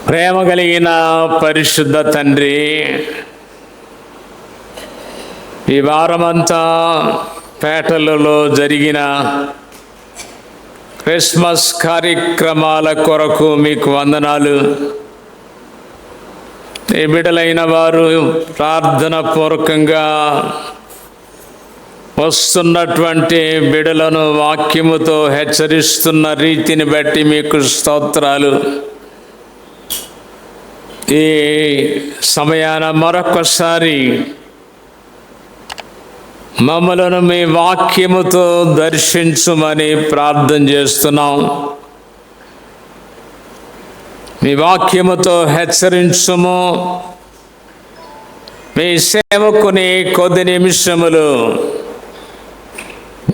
ప్రేమ కలిగిన పరిశుద్ధ తండ్రి, ఈ వారమంతా పేటలలో జరిగిన క్రిస్మస్ కార్యక్రమాల కొరకు మీకు వందనాలు. ఈ బిడ్డలైన వారు ప్రార్థన పూర్వకంగా వస్తున్నటువంటి బిడ్డలను వాక్యముతో హెచ్చరిస్తున్న రీతిని బట్టి మీకు స్తోత్రాలు. ఈ సమయాన మరొకసారి మమ్మలను మీ వాక్యముతో దర్శించుమని ప్రార్థన చేస్తున్నాం. మీ వాక్యముతో హెచ్చరించుము. మీ సేవకుని కొద్ది నిమిషములు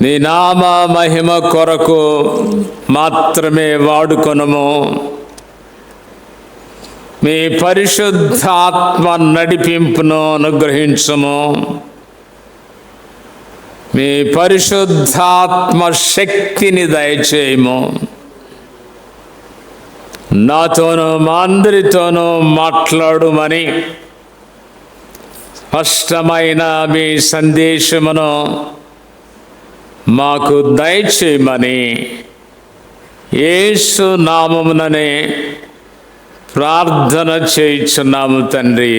నీ నామ మహిమ కొరకు మాత్రమే వాడుకొనుము. మీ పరిశుద్ధాత్మ నడిపింపును అనుగ్రహించుము. మీ పరిశుద్ధాత్మ శక్తిని దయచేయము. నాతోనూ మా అందరితోనూ మాట్లాడుమని స్పష్టమైన మీ సందేశమును మాకు దయచేయమని యేసు నామముననే ప్రార్థన చేయుచున్నాము తండ్రి.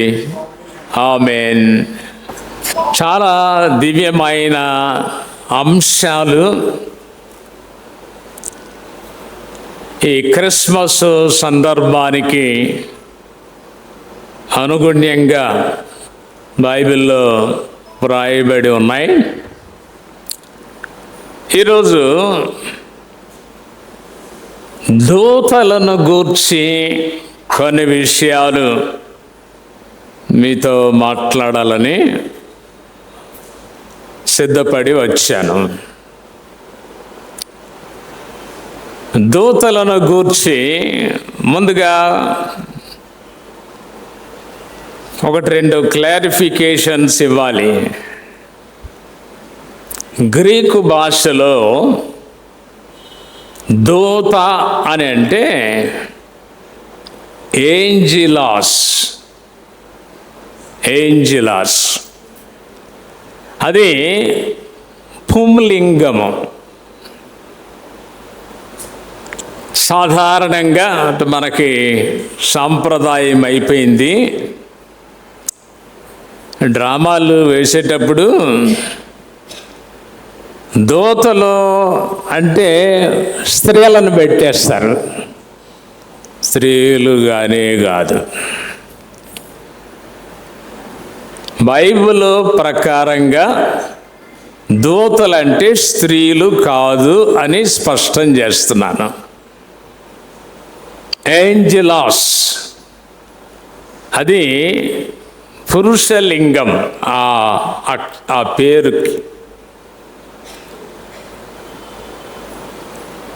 ఆమేన్. చాలా దివ్యమైన అంశాలు ఈ క్రిస్మస్ సందర్భానికి అనుగుణ్యంగా బైబిల్లో వ్రాయబడి ఉన్నాయి. ఈరోజు దూతలను గూర్చి కొన్ని విషయాలు మీతో మాట్లాడాలని సిద్ధపడి వచ్చాను. దూతలను గూర్చి ముందుగా ఒకటి రెండు క్లారిఫికేషన్స్ ఇవ్వాలి. గ్రీకు భాషలో దూత అని అంటే ఏంజిలాస్. అది పుంలింగము. సాధారణంగా మనకి సాంప్రదాయం అయిపోయింది. డ్రామాలు వేసేటప్పుడు దూతలు అంటే స్త్రీలను పెట్టేస్తారు. స్త్రీలుగానే కాదు, బైబిల్ ప్రకారంగా దూతలంటే స్త్రీలు కాదు అని స్పష్టం చేస్తున్నాను. ఏంజిలాస్ అది పురుషలింగం. ఆ పేరుకి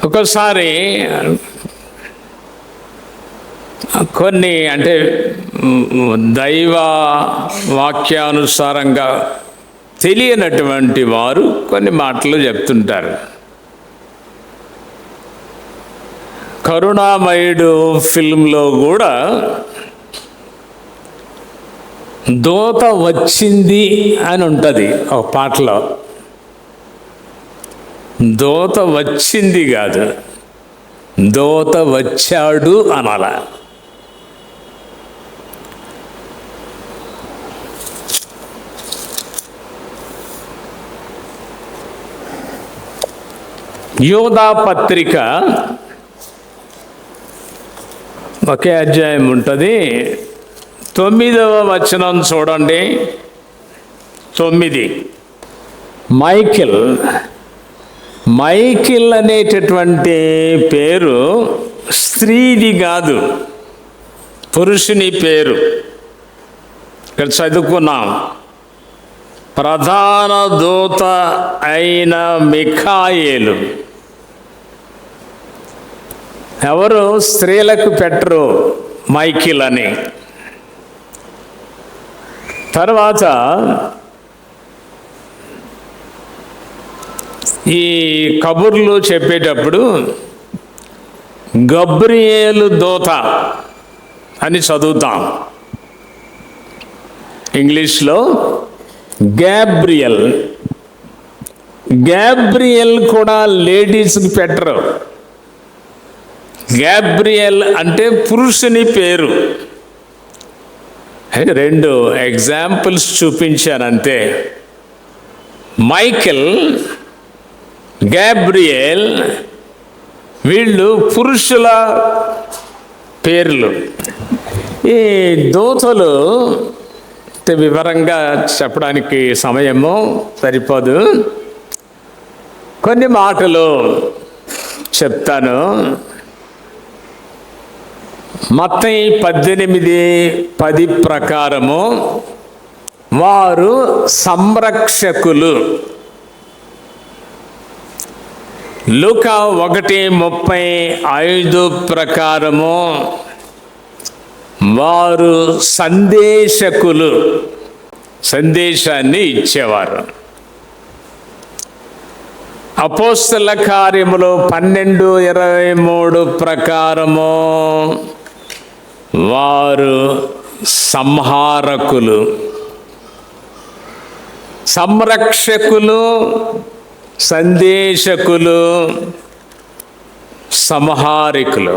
ఒకసారి కొన్ని అంటే దైవ వాక్యానుసారంగా తెలియనటువంటి వారు కొన్ని మాటలు చెప్తుంటారు. కరుణామయుడు ఫిల్మ్లో కూడా దూత వచ్చింది అని ఉంటుంది ఒక పాటలో. దూత వచ్చింది కాదు, దూత వచ్చాడు అనాల. యోధా పత్రిక ఒకే అధ్యాయం ఉంటుంది. 9వ వచనం చూడండి. 9. మైకిల్ అనేటటువంటి పేరు స్త్రీది కాదు, పురుషుని పేరు. ఇక్కడ చదువుకున్నాం. ప్రధాన దూత అయిన మిఖాయేలు. ఎవరు స్త్రీలకు పెట్టరు మైకిల్ అని. తర్వాత ఈ కబుర్లు చెప్పేటప్పుడు గబ్రియేలు దూత అని చదువుతాం. ఇంగ్లీష్లో గ్యాబ్రియల్. గ్యాబ్రియల్ కూడా లేడీస్కి పెట్టరు. గ్యాబ్రియల్ అంటే పురుషుని పేరు. 2 ఎగ్జాంపుల్స్ చూపించానంతే. మైకెల్, గ్యాబ్రియల్ వీళ్ళు పురుషుల పేర్లు. ఈ దూతలు వివరంగా చెప్పడానికి సమయము సరిపోదు. కొన్ని మాటలు చెప్తాను. మత్తయి 18:10 ప్రకారము వారు సంరక్షకులు. లూకా 1:35 ప్రకారము వారు సందేశకులు, సందేశాన్ని ఇచ్చేవారు. అపోస్తల కార్యములు 12:23 ప్రకారము వారు సంహారకులు, సంరక్షకులు, సందేశకులు, సంహారికులు.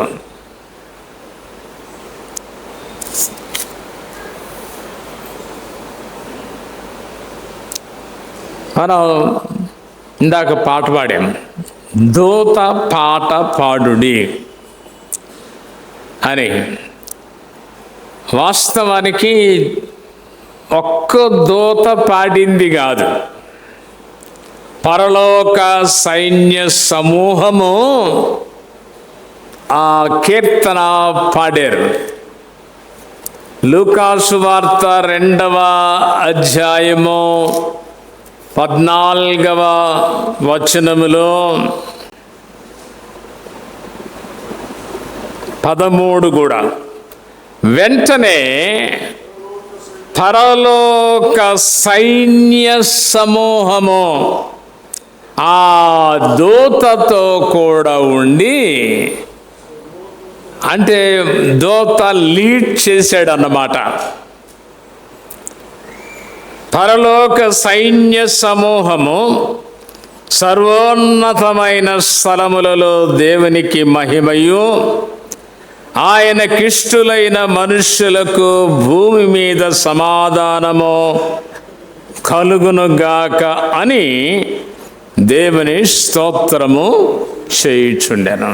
మనం ఇందాక పాట పాడాం, దూత పాట పాడుడి అని. వాస్తవానికి ఒక్క దూత పాడింది కాదు, పరలోక సైన్య సమూహము ఆ కీర్తన పాడారు. లూకా సువార్త 2వ అధ్యాయము 14వ వచనములో 13 కూడా, వెంటనే పరలోక సైన్య సమూహము ఆ దూతతో కూడా ఉండి, అంటే దూత లీడ్ చేశాడు అన్నమాట. పరలోక సైన్య సమూహము సర్వోన్నతమైన స్థలములలో దేవునికి మహిమయు, ఆయనకిష్టులైన మనుష్యులకు భూమి మీద సమాధానము కలుగునుగాక అని దేవుని స్తోత్రము చేయుచుండెను.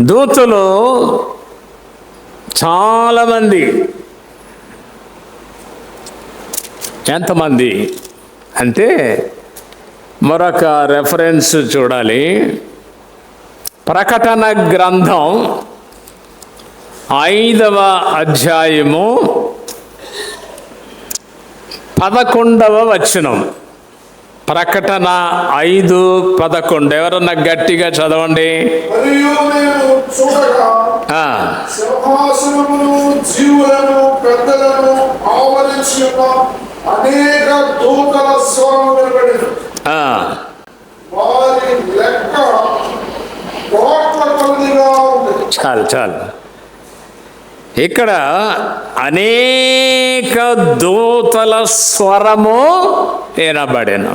దూతలు చాలామంది. ఎంతమంది అంటే మరొక రెఫరెన్స్ చూడాలి. ప్రకటన గ్రంథం 5వ అధ్యాయము 11వ వచనం. ప్రకటన 5:11. ఎవరన్నా గట్టిగా చదవండి. మరియు నేను చూడగా సింహాసనమును జీవులను పెద్దలను ఆవరించి ఉన్న అనేక దూతల స్వరం వినబడెను. వారి లెక్క కోట్ల కొలదిగా ఉంది. చాలు. ఇక్కడ అనేక దూతల స్వరము వినబడెను.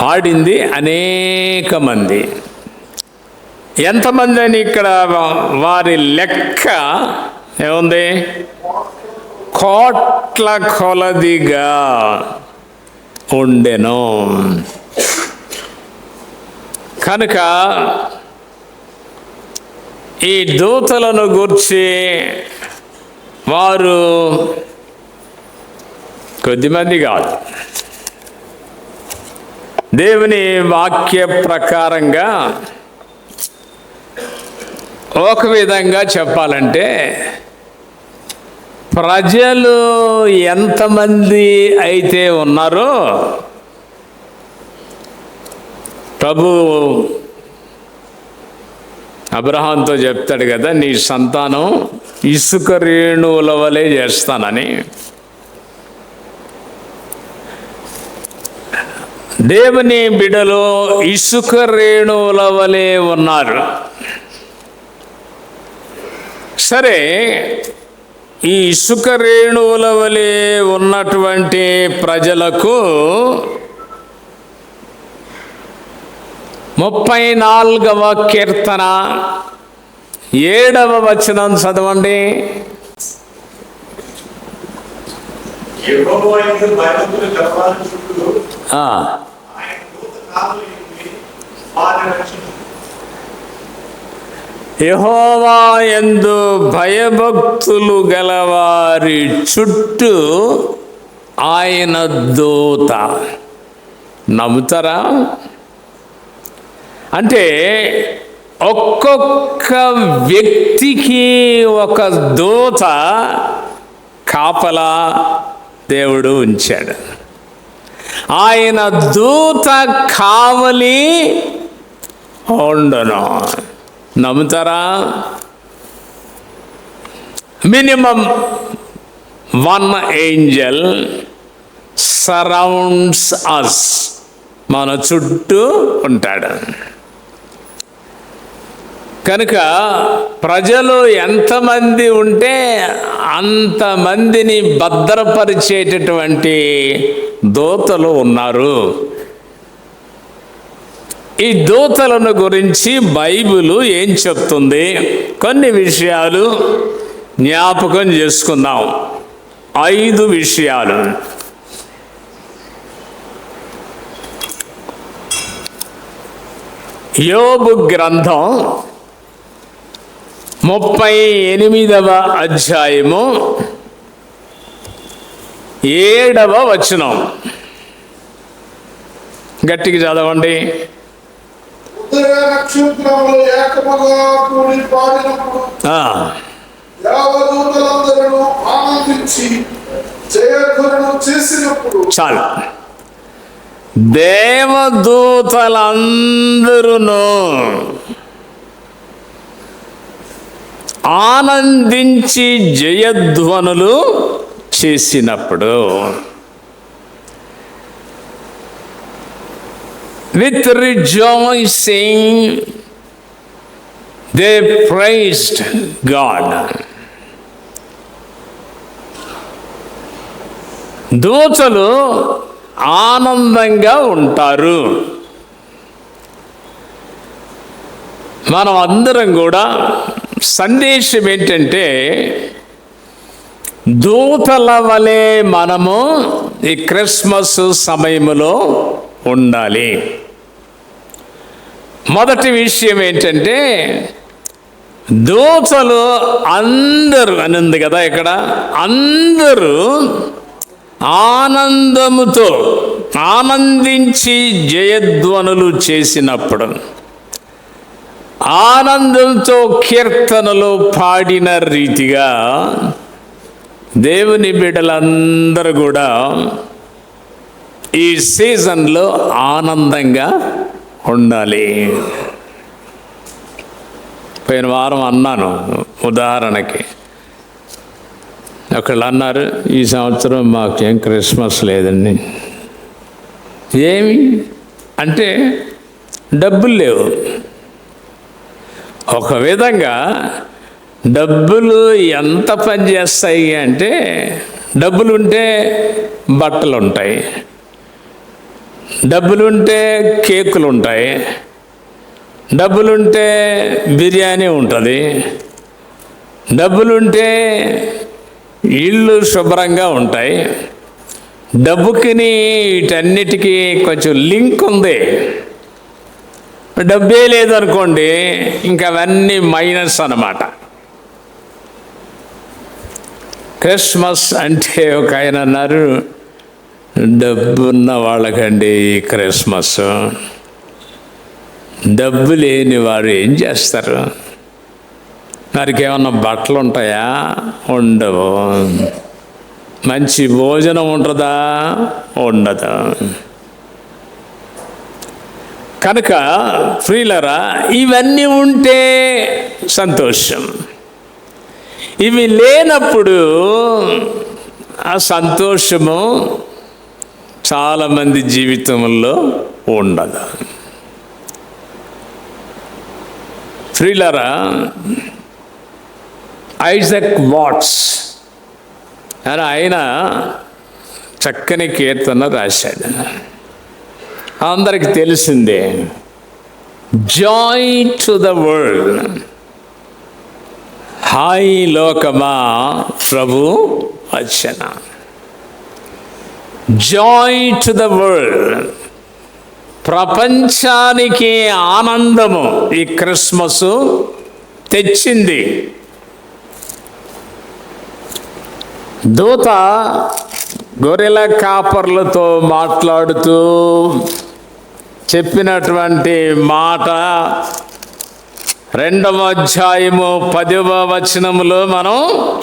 పాడింది అనేక మంది. ఎంతమంది అని ఇక్కడ వారి లెక్క ఏముంది? కోట్ల కొలదిగా ఉండెను. కనుక ఈ దూతలను గూర్చి వారు కొద్దిమంది కాదు, దేవుని వాక్య ప్రకారంగా ఒక విధంగా చెప్పాలంటే ప్రజలు ఎంతమంది అయితే ఉన్నారో, ప్రభు అబ్రహాంతో చెప్తాడు కదా, నీ సంతానం ఇసుక రేణువుల వలె చేస్తానని. దేవుని బిడ్డలు ఇసుక రేణువుల వలె ఉన్నారు. సరే, ఈ ఇసుక రేణువుల వలె ఉన్నటువంటి ప్రజలకు 34వ కీర్తన 7వ వచనం చదవండి. యెహోవా యందు భయభక్తులు గలవారి చుట్టూ ఆ, ఆయన దూత కావలి ఉండి వారిని రక్షించును. యెహోవా యందు భయభక్తులు గలవారి చుట్టూ ఆయన దూత. నమ్ముతారా? అంటే ఒక్కొక్క వ్యక్తికి ఒక దూత కాపలా దేవుడు ఉంచాడు. ఆయన దూత కావలి ఉండును. నమ్ముతారా? మినిమం 1 ఏంజల్ సరౌండ్స్ అస్, మన చుట్టూ ఉంటాడు. కనుక ప్రజలు ఎంతమంది ఉంటే అంతమందిని భద్రపరిచేటటువంటి దూతలు ఉన్నారు. ఈ దూతలను గురించి బైబిల్ ఏం చెప్తుంది? కొన్ని విషయాలు జ్ఞాపకం చేసుకుందాం. 5 విషయాలు. యోబు గ్రంథం 38వ అధ్యాయము 7వ వచనం. గట్టిగా చదవండి. ఉదయ నక్షత్రములు ఏకముగా కూడి పాడినప్పుడు దేవదూతలందరూ ఆనందించి జయధ్వనులు చేసినప్పుడు. చాలు. దేవదూతలందరూ ఆనందించి జయధ్వనులు చేసినప్పుడు, with rejoicing they praised God. దూతలు ఆనందంగా ఉంటారు. మనం అందరం కూడా సందేశం ఏంటంటే, దూతల వలె మనము ఈ క్రిస్మస్ సమయంలో ఉండాలి. మొదటి విషయం ఏంటంటే, దూతలు అందరూ అని ఉంది కదా ఇక్కడ, అందరూ ఆనందముతో ఆనందించి జయధ్వనులు చేసినప్పుడు, ఆనందంతో కీర్తనలు పాడిన రీతిగా దేవుని బిడ్డలందరూ కూడా ఈ సీజన్లో ఆనందంగా ఉండాలి. పోయిన వారం అన్నాను, ఉదాహరణకి ఒకళ్ళు అన్నారు, ఈ సంవత్సరం మాకేం క్రిస్మస్ లేదండి. ఏమి అంటే డబ్బులు లేవు. ఒక విధంగా డబ్బులు ఎంత పని చేస్తాయి అంటే, డబ్బులు ఉంటే బట్టలు ఉంటాయి, డబ్బులుంటే కేకులు ఉంటాయి, డబ్బులుంటే బిర్యానీ ఉంటుంది, డబ్బులుంటే ఇళ్ళు శుభ్రంగా ఉంటాయి. డబ్బుకిని వీటన్నిటికీ కొంచెం లింక్ ఉంది. డబ్బే లేదనుకోండి, ఇంకా అవన్నీ మైనస్ అన్నమాట. క్రిస్మస్ అంటే ఒక ఆయన అన్నారు, డబ్బున్న వాళ్ళకండి క్రిస్మస్, డబ్బు లేని వారు ఏం చేస్తారు? వారికి ఏమన్నా బట్టలు ఉంటాయా? ఉండవు. మంచి భోజనం ఉంటుందా? ఉండదు. కనుక ప్రియులారా, ఇవన్నీ ఉంటే సంతోషం. ఇవి లేనప్పుడు ఆ సంతోషము చాలామంది జీవితంలో ఉండదు. ప్రియులారా, ఐజక్ వాట్స్ అని ఆయన చక్కని కీర్తన రాశాడు. అందరికి తెలిసిందే, జాయ్ టు ద వరల్డ్, హాయ్ లోకమా ప్రభు వచ్చన. జాయ్ టు ద వరల్డ్, ప్రపంచానికి ఆనందము ఈ క్రిస్మస్ తెచ్చింది. దూత గొర్రెల కాపర్లతో మాట్లాడుతూ చెప్పినటువంటి మాట 2వ అధ్యాయము 10వ వచనములో మనం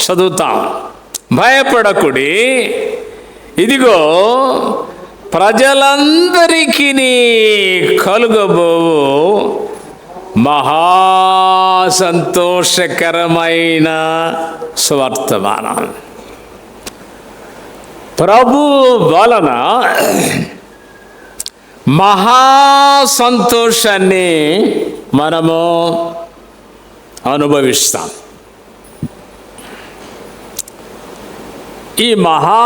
చదువుతాం. భయపడకుడి, ఇదిగో ప్రజలందరికీ కలుగబోవు మహా సంతోషకరమైన సువర్తమానం. ప్రభు వలన మహా సంతోషాన్ని మనము అనుభవిస్తాం. ఈ మహా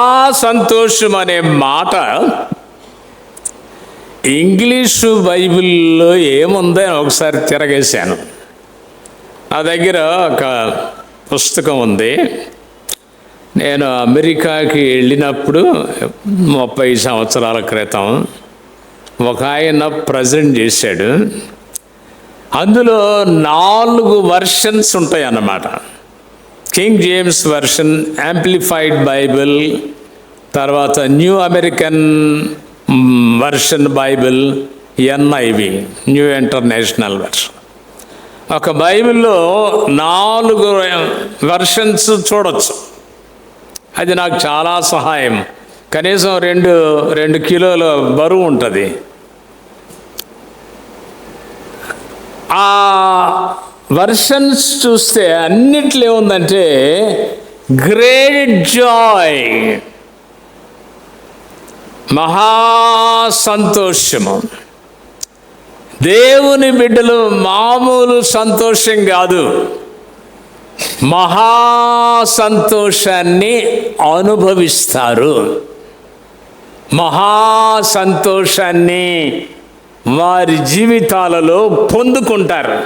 సంతోషం అనే మాట ఇంగ్లీషు బైబిల్లో ఏముందని ఒకసారి తిరగేశాను. నా దగ్గర ఒక పుస్తకం ఉంది. నేను అమెరికాకి వెళ్ళినప్పుడు 30 సంవత్సరాల క్రితం ఒక ఆయన ప్రజెంట్ చేశాడు. అందులో 4 వర్షన్స్ ఉంటాయి అన్నమాట. King James version, amplified Bible, తర్వాత new American version Bible, NIV, new international version. ఒక బైబిల్లో 4 వర్షన్స్ చూడొచ్చు. అది నాకు చాలా సహాయం. కనీసం 2 కిలోల బరువు ఉంటుంది. ఆ వర్షన్స్ చూస్తే అన్నిట్లో ఏముందంటే గ్రేట్ జాయ్, మహా సంతోషము. దేవుని బిడ్డలు మామూలు సంతోషం కాదు, మహా సంతోషాన్ని అనుభవిస్తారు. మహా సంతోషాన్ని వారి జీవితాలలో పొందుకుంటారు.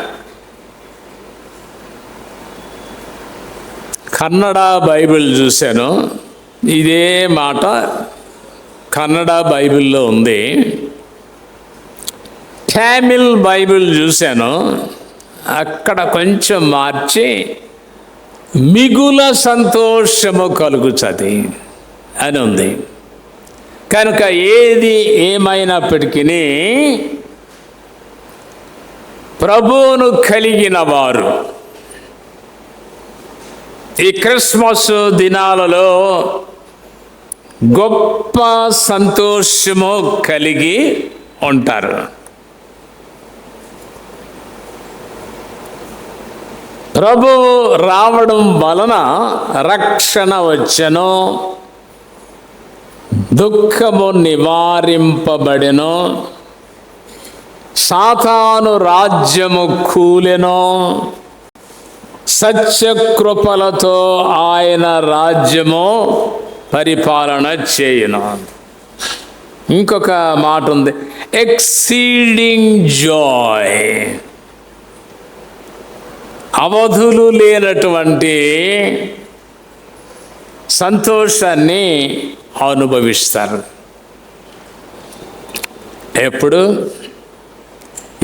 కన్నడ బైబిల్ చూశాను, ఇదే మాట కన్నడ బైబిల్లో ఉంది. తమిళ్ బైబిల్ చూశాను, అక్కడ కొంచెం మార్చి మిగుల సంతోషము కలుగుతుంది అని ఉంది. కనుక ఏది ఏమైనప్పటికీ ప్రభువును కలిగిన వారు ఈ క్రిస్మస్ దినాలలో గొప్ప సంతోషము కలిగి ఉంటారు. ప్రభువు రావడం వలన రక్షణ వచ్చెను, దుఃఖము నివారింపబడెను, సాతాను రాజ్యము కూలెను, సత్యకృపలతో ఆయన రాజ్యము పరిపాలన చేయును. ఇంకొక మాట ఉంది, ఎక్సీడింగ్ జాయ్, అవధులు లేనటువంటి సంతోషాన్ని అనుభవిస్తారు. ఎప్పుడు?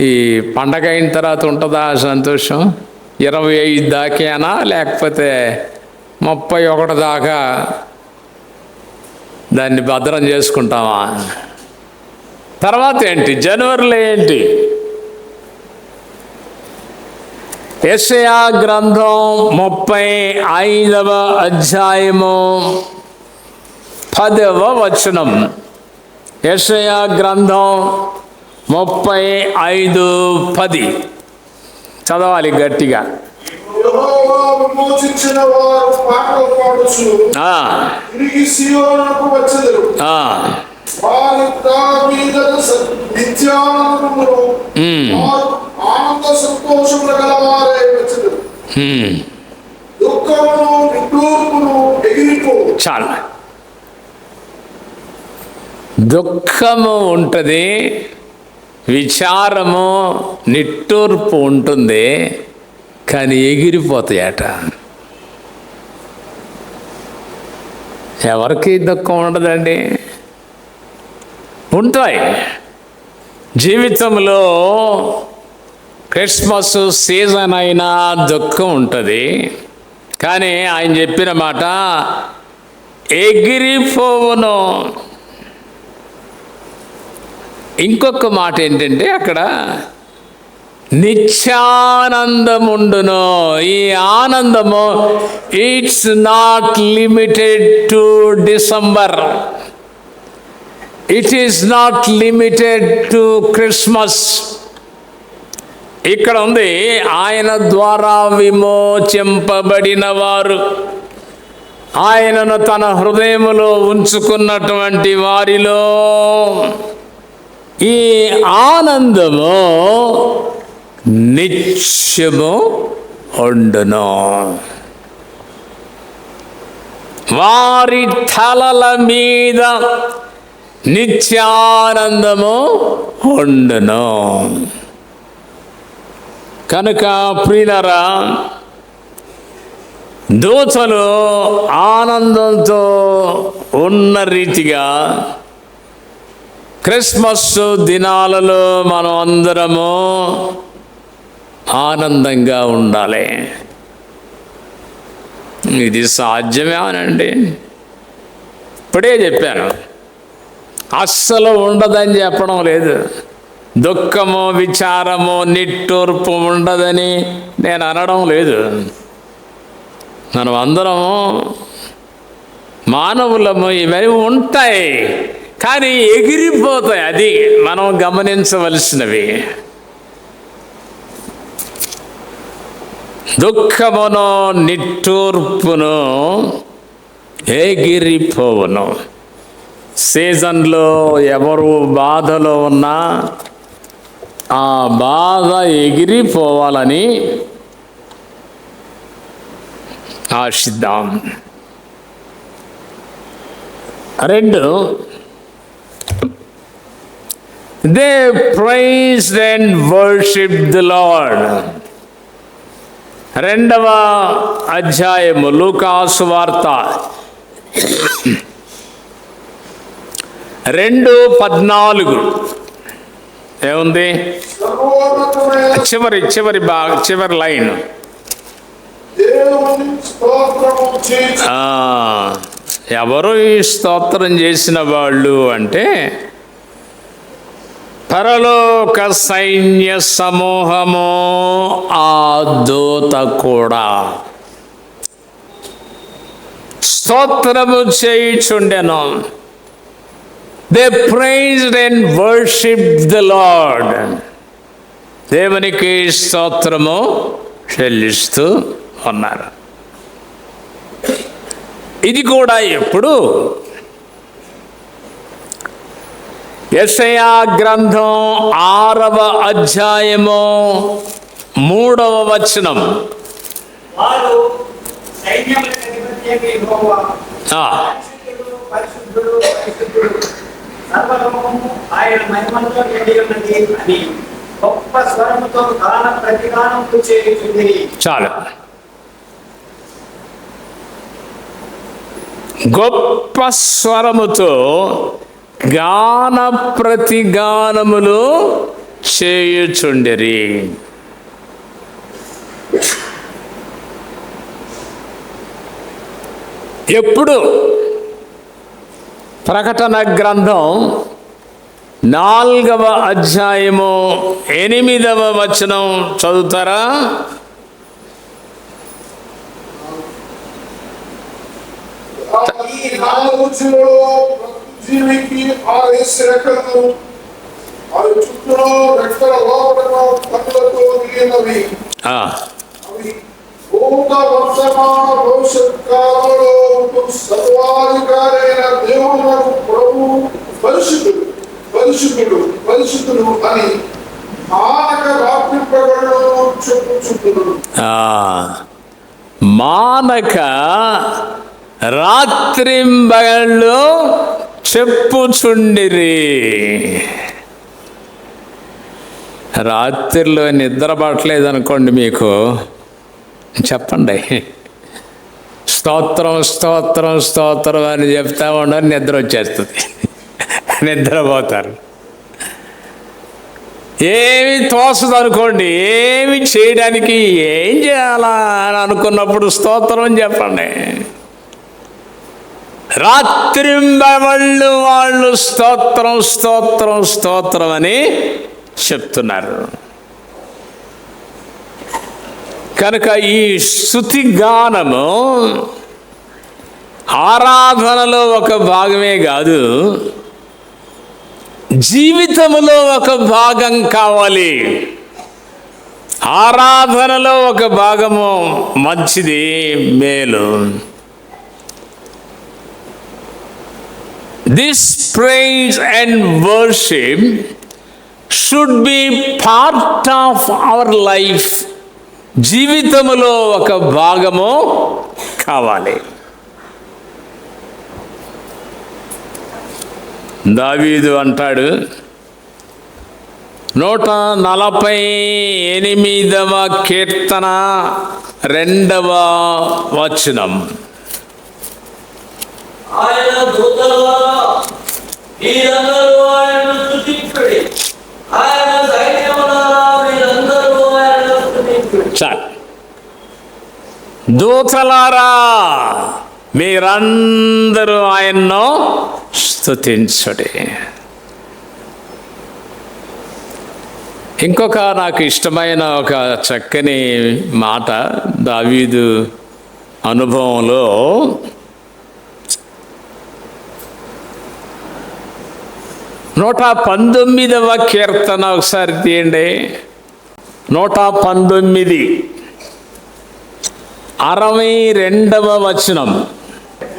ఈ పండగ అయిన తర్వాత ఉంటుందా సంతోషం? 25 దాకేనా, లేకపోతే 31 దాకా దాన్ని భద్రం చేసుకుంటామా? తర్వాత ఏంటి? జనవరిలో ఏంటి? యెషయా గ్రంథం 35వ అధ్యాయము 10వ వచనం. యెషయా గ్రంథం 35:10 చదవాలి గట్టిగా. యెహోవా విమోచించిన వారు పాటలు పాడుచు తిరిగి సియోనుకు వచ్చెదరు. వారి మీద నిత్యానందమును ఆనంద సంతోషములు గలవారై వచ్చెదరు. దుఃఖ చాలు. దుఃఖము ఉంటుంది, విచారము, నిట్టూర్పు ఉంటుంది, కానీ ఎగిరిపోతాయట. ఎవరికి దుఃఖం ఉండదండి? ఉంటాయి. జీవితంలో క్రిస్మస్ సీజన్ అయినా దుఃఖం ఉంటుంది, కానీ ఆయన చెప్పిన మాట ఎగిరిపోవును. ఇంకొక మాట ఏంటంటే అక్కడ నిత్యానందముండును. ఈ ఆనందము it's not limited to December, it is not limited to Christmas. ఇక్కడ ఉంది, ఆయన ద్వారా విమోచింపబడిన వారు, ఆయనను తన హృదయములో ఉంచుకున్నటువంటి వారిలో ఈ ఆనందము నిత్యము ఉండును. వారి తలల మీద నిత్యానందము ఉండును. కనుక ప్రియులారా, దూతలు ఆనందంతో ఉన్న రీతిగా క్రిస్మస్ దినాలలో మనం అందరము ఆనందంగా ఉండాలి. ఇది సాధ్యమేనండి? ఇప్పుడే చెప్పాను, అస్సలు ఉండదని చెప్పడం లేదు. దుఃఖము, విచారము, నిట్టూర్పు ఉండదని నేను అనడం లేదు. మనం అందరము మానవులము, ఇవన్నీ ఉంటాయి, కానీ ఎగిరిపోతాయి. అది మనం గమనించవలసినవి. దుఃఖమును, నిట్టూర్పును ఎగిరిపోవును. సీజన్లో ఎవరు బాధలో ఉన్నా ఆ బాధ ఎగిరిపోవాలని ఆశిద్దాం. 2, they praised and worshipped the Lord. 2వ అధ్యాయము లూకాసు వార్త 2:14 ఏముంది? చివరి లైన్. ఎవరు ఈ స్తోత్రం చేసిన వాళ్ళు అంటే పరలోక సైన్య సమూహము, ఆ దూత కూడా స్తోత్రము చేయుచుండెను. They praised and worshipped the Lord. దేవునికి స్తోత్రము చెల్లిస్తూ ఉన్నారు. ఇది కూడా ఎప్పుడు? యెషయా గ్రంథం 6వ అధ్యాయము 3వ వచనం. వారు సైన్యములకు అధిపతి యెహోవా పరిశుద్ధుడు, పరిశుద్ధుడు, సర్వలోకము ఆయన మహిమతో నిండి ఉన్నది అని గొప్ప స్వరముతో గాన ప్రతిగానము చేయుచుంది. చాలు. గొప్ప స్వరముతో గాన ప్రతిగానములు చేయుచుండిరి. ఎప్పుడు? ప్రకటన గ్రంథం 4వ అధ్యాయము 8వ వచనం చదువుతారా? ఈ 4 జీవులలో ప్రతి జీవికి 6 రెక్కలు, అవి చుట్టూ రెక్కల లోపల కన్నులతో మిగిలినవి. అవి భూత వర్తమాన భవిష్యత్ కాలంలో సర్వాధికారైన దేవుడు ప్రభు పరిశుద్ధుడు, పరిశుద్ధుడు, పరిశుద్ధుడు అని మానక రాత్రింపగలను చెప్పుచుంటున్నాడు. మానక రాత్రింబగళ్ళు చెప్పుచుండిరి. రాత్రిలో నిద్ర పట్టలేదు అనుకోండి, మీకు చెప్పండి, స్తోత్రం స్తోత్రం స్తోత్రం అని చెప్తా ఉండని నిద్ర వచ్చేస్తుంది, నిద్రపోతారు. ఏమి తోచదు అనుకోండి, ఏమి చేయడానికి ఏం చేయాలా అని అనుకున్నప్పుడు స్తోత్రం చెప్పండి. రాత్రింబవళ్ళు వాళ్ళు స్తోత్రం స్తోత్రం స్తోత్రం అని చెప్తున్నారు. కనుక ఈ స్తుతి గానము ఆరాధనలో ఒక భాగమే కాదు, జీవితంలో ఒక భాగం కావాలి. ఆరాధనలో ఒక భాగము మంచిది, మేలు. This praise and worship should be part of our life. జీవితంలో ఒక భాగము కావాలి. దావీదు అంటాడు 148వ కీర్తన 2వ వచనం, ఆయన దూతలారా మీరందరూ ఆయనను స్తుతించుడి, ఆయన సైన్యములారా మీరందరూ ఆయనను స్తుతించుడి. చాలు. దూతలారా మీరందరూ ఆయన్ను స్తుతించుడి. ఇంకొక నాకు ఇష్టమైన ఒక చక్కని మాట దావీదు అనుభవంలో, 119వ కీర్తన ఒకసారి తీయండి. 119 62వ వచనం.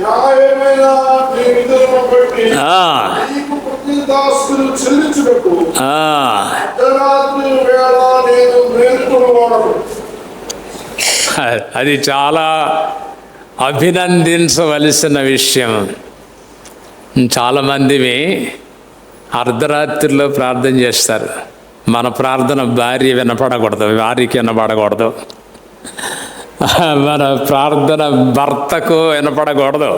న్యాయమైన నీ విధులను బట్టి నీకు కృతజ్ఞతాస్తులు చెల్లించుటకు అర్ధరాత్రి వేళ నేను మేలుకొనువాడను. అది చాలా అభినందించవలసిన విషయం. చాలామందివి అర్ధరాత్రిలో ప్రార్థన చేస్తారు. మన ప్రార్థన భార్య వినపడకూడదు, వారికి వినపడకూడదు. మన ప్రార్థన భర్తకు వినపడకూడదు,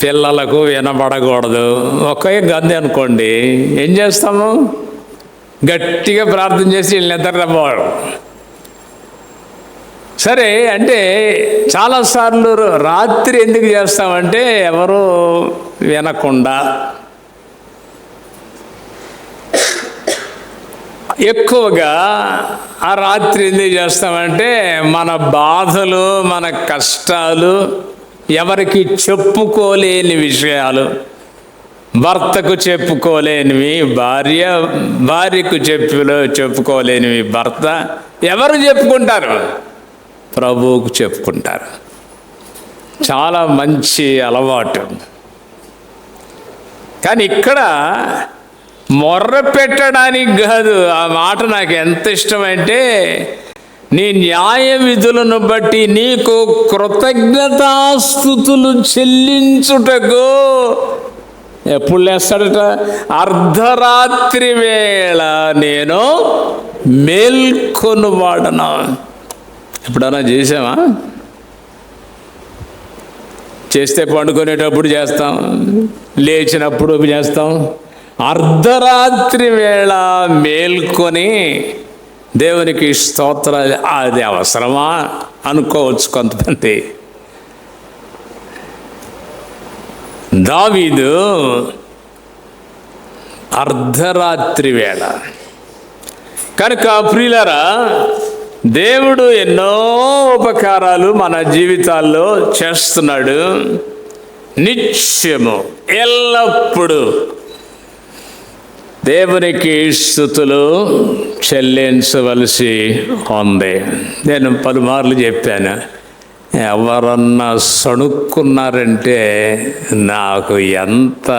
పిల్లలకు వినపడకూడదు. ఒకే గంది అనుకోండి, ఏం చేస్తాము? గట్టిగా ప్రార్థన చేసి వీళ్ళు నిద్రపోవడం. సరే, అంటే చాలాసార్లు రాత్రి ఎందుకు చేస్తామంటే ఎవరు వినకుండా. ఎక్కువగా ఆ రాత్రి ఎందుకు చేస్తామంటే మన బాధలు, మన కష్టాలు, ఎవరికి చెప్పుకోలేని విషయాలు, భర్తకు చెప్పుకోలేనివి భార్య, భార్యకు చెప్పుకోలేనివి భర్త, ఎవరు చెప్పుకుంటారు? ప్రభువుకు చెప్పుకుంటారు. చాలా మంచి అలవాటు. కానీ ఇక్కడ మొర్ర పెట్టడానికి కాదు. ఆ మాట నాకు ఎంత ఇష్టమంటే, నీ న్యాయ విధులను బట్టి నీకు కృతజ్ఞతాస్తుతులు చెల్లించుటకు ఎప్పుడు లేస్తాడట? అర్ధరాత్రి వేళ నేను మేల్కొనువాడను. ఎప్పుడన్నా చేసామా? చేస్తే పండుకునేటప్పుడు చేస్తాం, లేచినప్పుడు చేస్తాం. అర్ధరాత్రి వేళ మేల్కొని దేవునికి స్తోత్రాలు, అది అవసరమా అనుకోవచ్చు కొంతమంది. దావీదు అర్ధరాత్రి వేళ. కనుక ప్రియులారా, దేవుడు ఎన్నో ఉపకారాలు మన జీవితాల్లో చేస్తున్నాడు. నిత్యము ఎల్లప్పుడూ దేవునికి స్తుతులు చెల్లించవలసి ఉంది. నేను పలుమార్లు చెప్పాను, ఎవరన్నా సణుక్కున్నారంటే నాకు ఎంత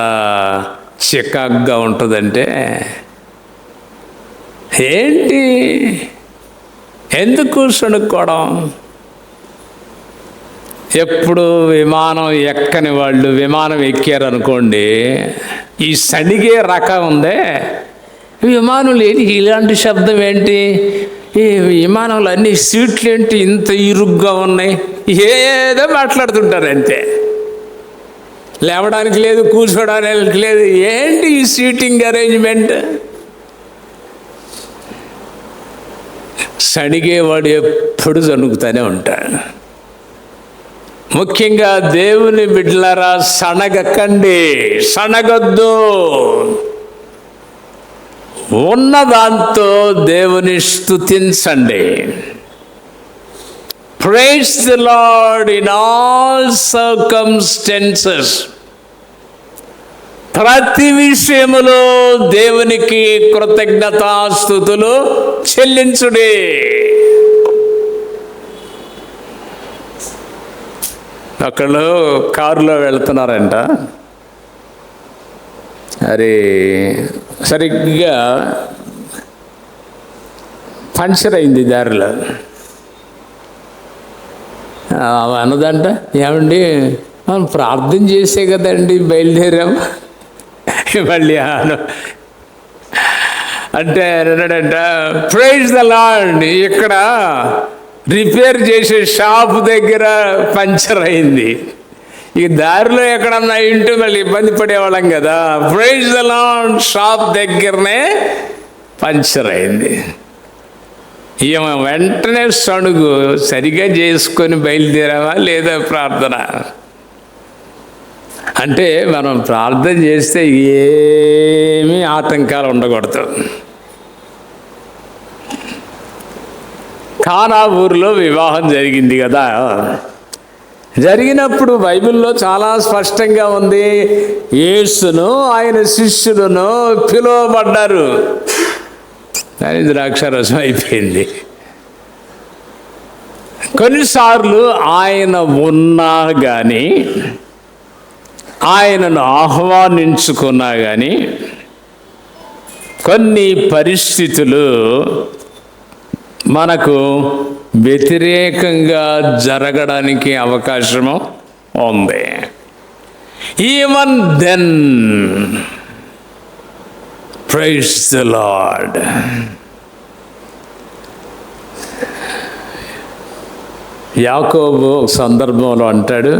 చికాగ్గా ఉంటుందంటే, ఏంటి ఎందుకు సణుక్కోవడం, ఎప్పుడు విమానం ఎక్కని వాళ్ళు విమానం ఎక్కారనుకోండి, ఈ సణిగే రకం ఉందే, విమానంలో ఏంటి ఇలాంటి శబ్దం ఏంటి, ఈ విమానంలో అన్ని సీట్లు ఏంటి ఇంత ఇరుగ్గా ఉన్నాయి, ఏదో మాట్లాడుతుంటారు అంతే. లేవడానికి లేదు, కూర్చోడానికి లేదు, ఏంటి ఈ సీటింగ్ అరేంజ్మెంట్. సణిగేవాడు ఎప్పుడు జరుగుతూనే ఉంటాడు. ముఖ్యంగా దేవుని బిడ్డలారా, సణగకండి, సణగొద్దు. ఉన్నదాంతో దేవుని స్తుతించండి. Praise the Lord in all circumstances. ప్రతి విషయములో దేవునికి కృతజ్ఞతాస్తుతులు చెల్లించుడి. ఒకళ్ళు కారులో వెళ్తున్నారంట. అది సరిగ్గా పంచర్ అయింది దారిలో. అన్నదంట, ఏమండి మనం ప్రార్థన చేసే కదండి బయలుదేరాం, మళ్ళీ అంటే అన్నాడంట, ప్రైజ్ ద లార్డ్, ఇక్కడ రిపేర్ చేసే షాప్ దగ్గర పంచర్ అయింది, ఈ దారిలో ఎక్కడన్నా ఇంటూ మళ్ళీ ఇబ్బంది పడేవాళ్ళం కదా, ప్రైజ్ ద లార్డ్ షాప్ దగ్గరనే పంచర్ అయింది. ఈమె వెంటనే సణుగు, సరిగా చేసుకొని బయలుదేరావా లేదా ప్రార్థన అంటే, మనం ప్రార్థన చేస్తే ఏమీ ఆటంకాలు ఉండకూడదు. కానా ఊరిలో వివాహం జరిగింది కదా. జరిగినప్పుడు బైబిల్లో చాలా స్పష్టంగా ఉంది, యేసును ఆయన శిష్యులను పిలువబడ్డారు. కానీ ద్రాక్షారసం అయిపోయింది. కొన్నిసార్లు ఆయన ఉన్నా కానీ, ఆయనను ఆహ్వానించుకున్నా కానీ, కొన్ని పరిస్థితులు మనకు వ్యతిరేకంగా జరగడానికి అవకాశము ఉంది. Even then praise the Lord. యాకోబు ఒక సందర్భంలో అంటాడు,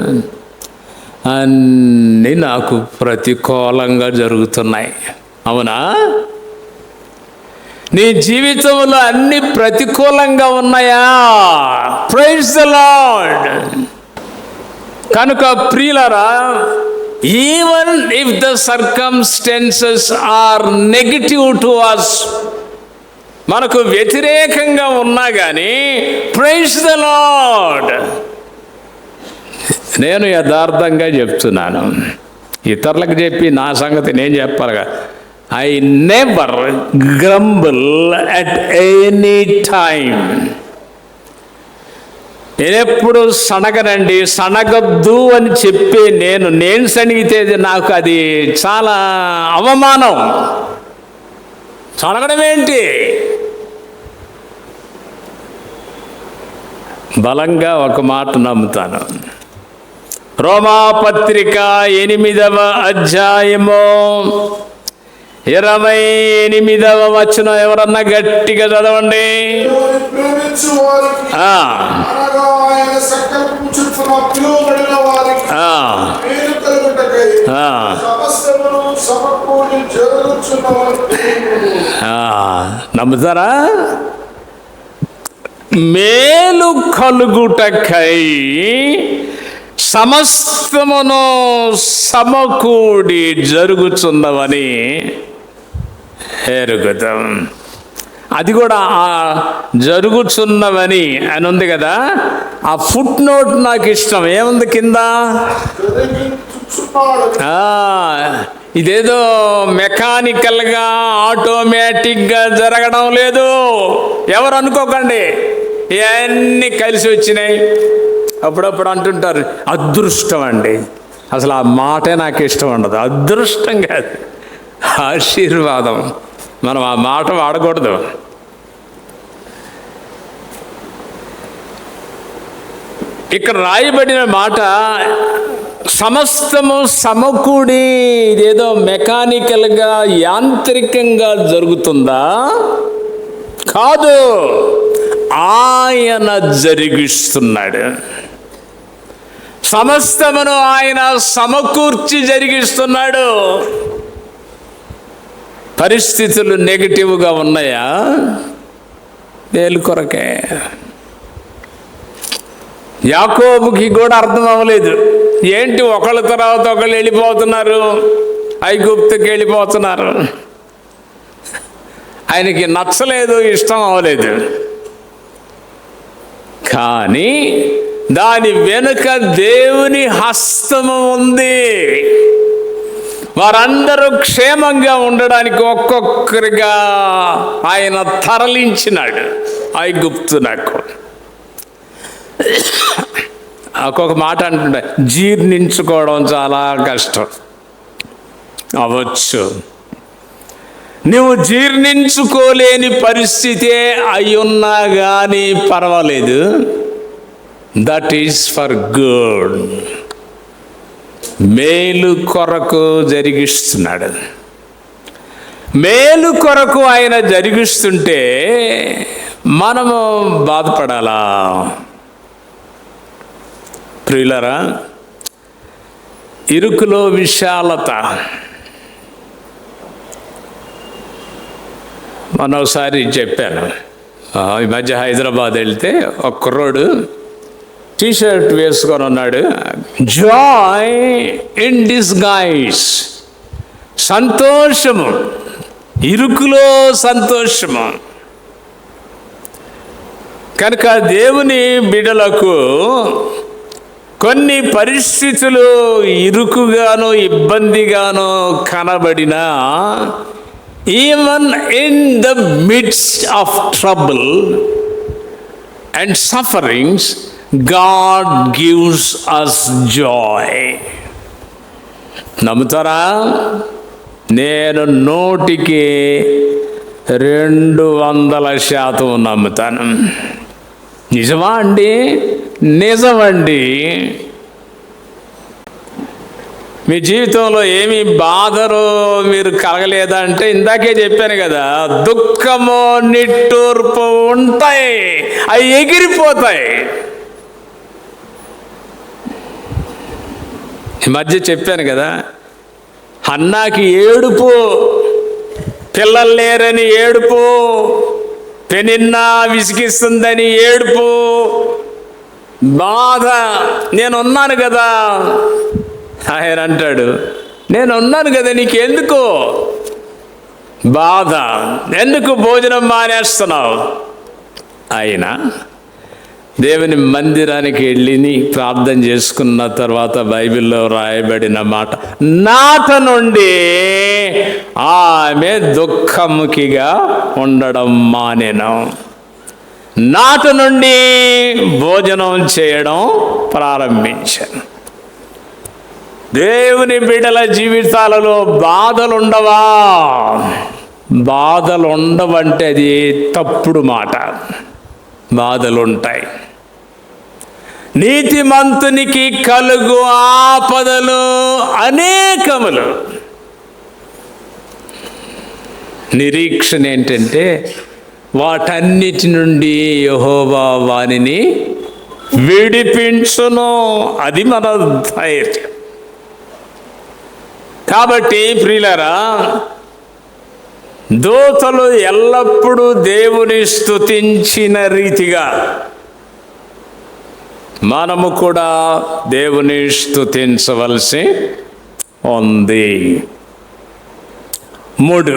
అన్నీ నాకు ప్రతికూలంగా జరుగుతున్నాయి. అవునా? నీ జీవితంలో అన్ని ప్రతికూలంగా ఉన్నాయా? Praise the Lord. కనుక ప్రియులారా, even if the circumstances are negative to us, మనకు వ్యతిరేకంగా ఉన్నా కానీ ప్రైజ్ ది లార్డ్. నేను యథార్థంగా చెప్తున్నాను, ఇతరులకు చెప్పి నా సంగతి నేను చెప్పాలిగా. I never grumble at any time. నేనెప్పుడు సణగనండి, సణగద్దు అని చెప్పి నేను సణిగితే నాకు అది చాలా అవమానం. సణగడం ఏంటి? బలంగా ఒక మాట నమ్ముతాను. రోమాపత్రిక 8వ అధ్యాయము 28వ వచనం ఎవరన్నా గట్టిగా చదవండి. నమ్ముతారా? మేలు కలుగుటకై సమస్తమును సమకూడి జరుగుతున్నవని ఎరుగుతాం. అది కూడా జరుగుతున్నవని అని ఉంది కదా. ఆ ఫుట్ నోట్ నాకు ఇష్టం. ఏముంది కింద? ఇదేదో మెకానికల్గా ఆటోమేటిక్గా జరగడం లేదు. ఎవరు అనుకోకండి, ఇవన్నీ కలిసి వచ్చినాయి. అప్పుడప్పుడు అంటుంటారు అదృష్టం అండి. అసలు ఆ మాటే నాకు ఇష్టం ఉండదు. అదృష్టం కాదు, ఆశీర్వాదం. మనం ఆ మాట వాడకూడదు. ఇక్కడ రాయబడిన మాట సమస్తము సమకూడి ఇదేదో మెకానికల్గా యాంత్రికంగా జరుగుతుందా? కాదు, ఆయన జరిగిస్తున్నాడు. సమస్తమును ఆయన సమకూర్చి జరిగిస్తున్నాడు. పరిస్థితులు నెగిటివ్గా ఉన్నాయా? మేలు కొరకే. యాకోబుకి కూడా అర్థం అవ్వలేదు. ఏంటి ఒకళ్ళ తర్వాత ఒకళ్ళు వెళ్ళిపోతున్నారు, ఐగుప్తుకి వెళ్ళిపోతున్నారు. ఆయనకి నచ్చలేదు, ఇష్టం అవ్వలేదు. కానీ దాని వెనుక దేవుని హస్తము ఉంది. వారందరూ క్షేమంగా ఉండడానికి ఒక్కొక్కరిగా ఆయన తరలించినాడు ఐగుప్తునకు. ఒక్కొక్క మాట అంటుండే, జీర్ణించుకోవడం చాలా కష్టం అవ్వచ్చు. నువ్వు జీర్ణించుకోలేని పరిస్థితే అయ్యున్నా కానీ పర్వాలేదు. That is for good. మేలు కొరకు జరిగిస్తున్నాడు. మేలు కొరకు ఆయన జరిగిస్తుంటే మనము బాధపడాలా? ప్రియులరా, ఇరుకులో విశాలత. మనోసారి చెప్పాను, ఈ మధ్య హైదరాబాద్ వెళ్తే ఒక కుర్రోడు టీషర్ట్ వేసుకొని ఉన్నాడు, జాయ్ ఇన్ డిస్గైజ్. సంతోషము, ఇరుకులో సంతోషము. కనుక దేవుని బిడ్డలకు కొన్ని పరిస్థితులు ఇరుకుగానో ఇబ్బందిగానో కనబడినా, even in the midst of trouble and sufferings, God gives us joy. నమ్ముతారా? నేను 200% నమ్ముతాను. నిజమా అండి? నిజమండి. మీ జీవితంలో ఏమి బాధలు మీరు కలగలేదా అంటే, ఇందాకే చెప్పాను కదా, దుఃఖము నిట్టూర్పు ఉంటాయి, అవి ఎగిరిపోతాయి. ఈ మధ్య చెప్పాను కదా, హన్నాకి ఏడుపు, పిల్లలు లేరని ఏడుపు, పెనిన్నా విసిగిస్తుందని ఏడుపు, బాధ. నేనున్నాను కదా. ఆయన అంటాడు, నేనున్నాను కదా, నీకెందుకు బాధ? ఎందుకు భోజనం మానేస్తున్నావు? అయినా దేవుని మందిరానికి వెళ్ళి ప్రార్థన చేసుకున్న తర్వాత బైబిల్లో రాయబడిన మాట, నాట నుండి ఆమె దుఃఖముఖిగా ఉండడం మానేను. నాట నుండి భోజనం చేయడం ప్రారంభించాను. దేవుని బిడ్డల జీవితాలలో బాధలుండవా? బాధలు ఉండవంటే అది తప్పుడు మాట. బాధలుంటాయి. నీతిమంతునికి కలుగు ఆపదలు అనేకములు. నిరీక్షణ ఏంటంటే, వాటన్నిటి నుండి యెహోవా వానిని విడిపించును. అది మన ధైర్యం. కాబట్టి ప్రియులారా, దూతలు ఎల్లప్పుడూ దేవుని స్తుతించిన రీతిగా మనము కూడా దేవుని స్తుతించవలసి ఉంది. 3,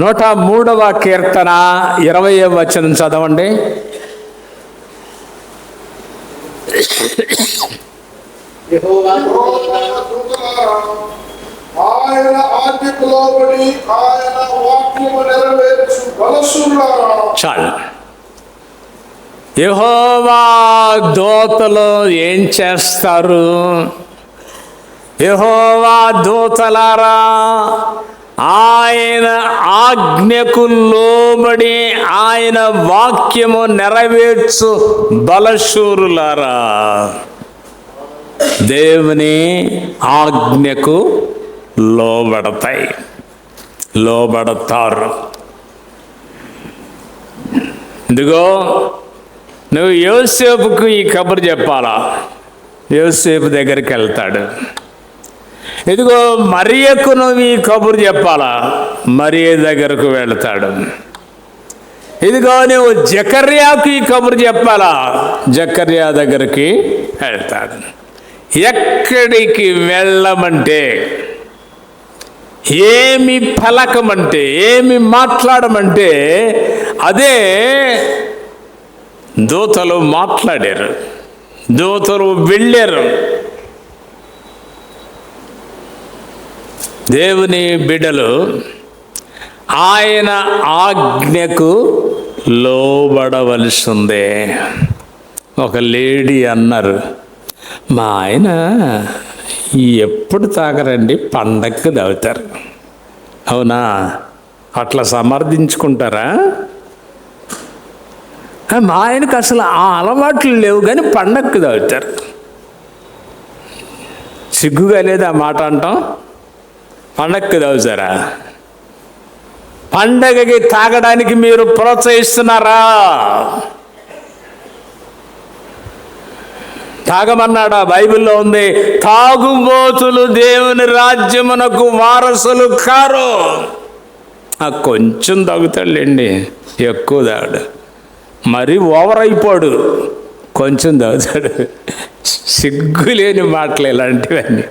103వ కీర్తన 20వ వచనం చదవండి. ఆయన ఆజ్ఞకు లోబడి ఆయన వాక్యము నెరవేర్చు బలసురులారా. చాలు. యెహోవా దూతలు ఏం చేస్తారు? యెహోవా దూతలారా ఆయన ఆజ్ఞకు లోబడి ఆయన వాక్యము నెరవేర్చు బలశూరులారా, దేవుని ఆజ్ఞకు లోబడతారు. ఇదిగో నువ్వు యోసేపుకు ఈ కబురు చెప్పాలా, యోసేపు దగ్గరికి వెళ్తాడు. ఇదిగో మరియకు నువ్వు ఈ కబురు చెప్పాలా, మరియ దగ్గరకు వెళ్తాడు. ఇదిగో నువ్వు జకర్యాకు ఈ కబురు చెప్పాలా, జకర్యా దగ్గరికి వెళ్తాడు. ఎక్కడికి వెళ్ళమంటే, ఏమి పలకమంటే, ఏమి మాట్లాడమంటే అదే దూతలు మాట్లాడారు, దూతలు వెళ్ళారు. దేవుని బిడ్డలు ఆయన ఆజ్ఞకు లోబడవలసిందే. ఒక లేడీ అన్నారు, మా ఆయన ఎప్పుడు తాగరండి, పండగకు తాగుతారు. అవునా? అట్లా సమర్థించుకుంటారా? మా ఆయనకు అసలు ఆ అలవాట్లు లేవు కానీ పండగకు తాగుతారు. సిగ్గుగా లేదు ఆ మాట అంటాం? పండగకు తాగుతారా? పండగకి తాగడానికి మీరు ప్రోత్సహిస్తున్నారా? తాగమన్నాడా? బైబిల్లో ఉంది, తాగుబోతులు దేవుని రాజ్యమునకు వారసులు కారు. కొంచెం తాగుతాడులేండి, ఎక్కువ తాగడు, మరీ ఓవర్ అయిపోడు, కొంచెం తాగుతాడు. సిగ్గులేని మాటలు ఇలాంటివన్నీ.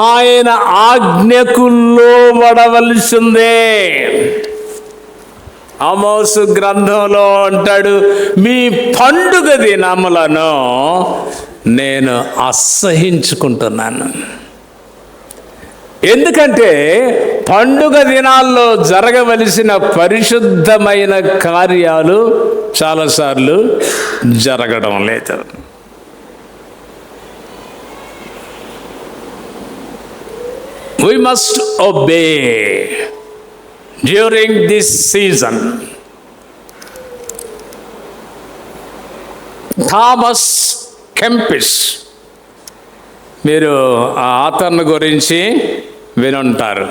ఆయన ఆజ్ఞకు లోబడవలసిందే. ఆమోసు గ్రంథంలో అంటాడు, మీ పండుగ దినములను నేను అసహించుకుంటున్నాను. ఎందుకంటే పండుగ దినాల్లో జరగవలసిన పరిశుద్ధమైన కార్యాలు చాలాసార్లు జరగడం లేదు. We must obey during this season. Thomas Kempis, మీరు ఆ ఆతర్ను గురించి వినుంటారు.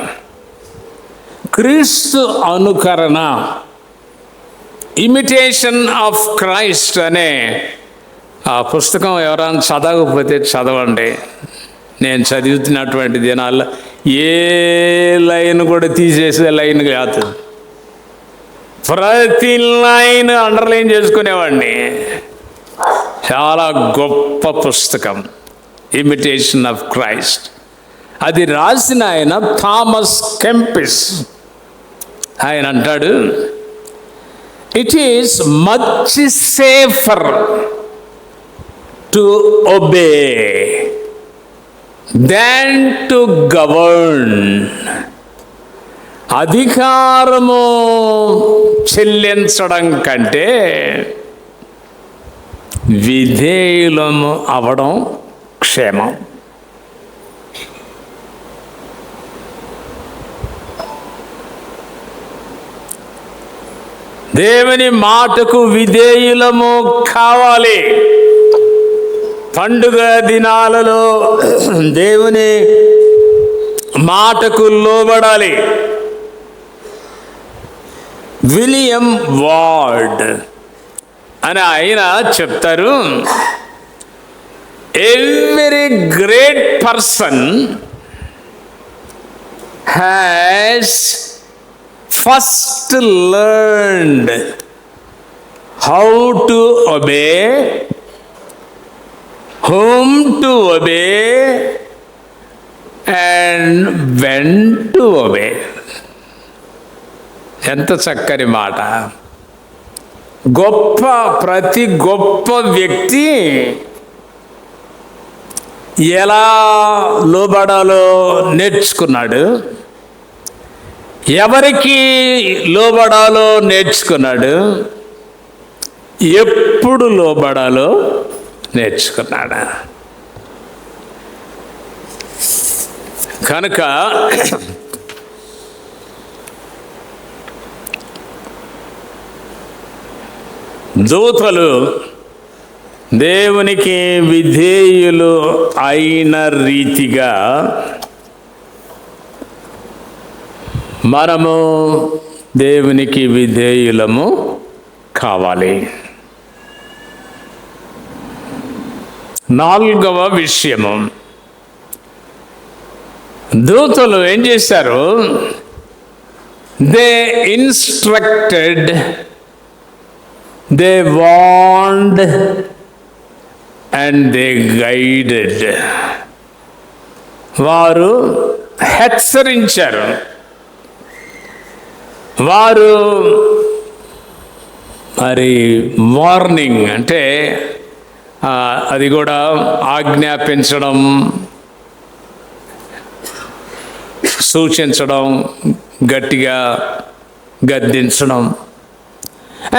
క్రీస్తు అనుకరణ, ఇమిటేషన్ ఆఫ్ క్రైస్ట్ అనే ఆ పుస్తకం ఎవరైనా చదవకపోతే చదవండి. నేను చదువుతున్నటువంటి దినాల్లో ఏ లైన్ కూడా తీసేసే లైన్ కాదు, ప్రతి లైన్ అండర్లైన్ చేసుకునేవాడిని. చాలా గొప్ప పుస్తకం ఇమిటేషన్ ఆఫ్ క్రైస్ట్. అది రాసిన ఆయన థామస్ కెంపిస్. ఆయన అంటాడు, it is much safer to obey than to govern. అధికారము చెల్లించడం కంటే విధేయులము అవడం క్షేమం. దేవుని మాటకు విధేయులము కావాలి. పండుగ దినాలలో దేవుని మాటకు లోబడాలి. విలియం వార్డ్ అని ఆయన చెప్తారు, every great person has first learned how to obey, whom to obey and when to obey. ఎంత చక్కని మాట. ప్రతి గొప్ప వ్యక్తి ఎలా లోబడాలో నేర్చుకున్నాడు, ఎవరికి లోబడాలో నేర్చుకున్నాడు, ఎప్పుడు లోబడాలో నేర్చుకున్నాడు. కనుక దూతలు దేవునికి విధేయులు అయిన రీతిగా మనము దేవునికి విధేయులము కావాలి. 4వ విషయము, దూతలు ఏం చేశారు? They instructed, they warned and they guided. వారు హెచ్చరించారు, వారు మరి వార్నింగ్ అంటే అది కూడా ఆజ్ఞాపించడం, సూచించడం, గట్టిగా గద్దించడం.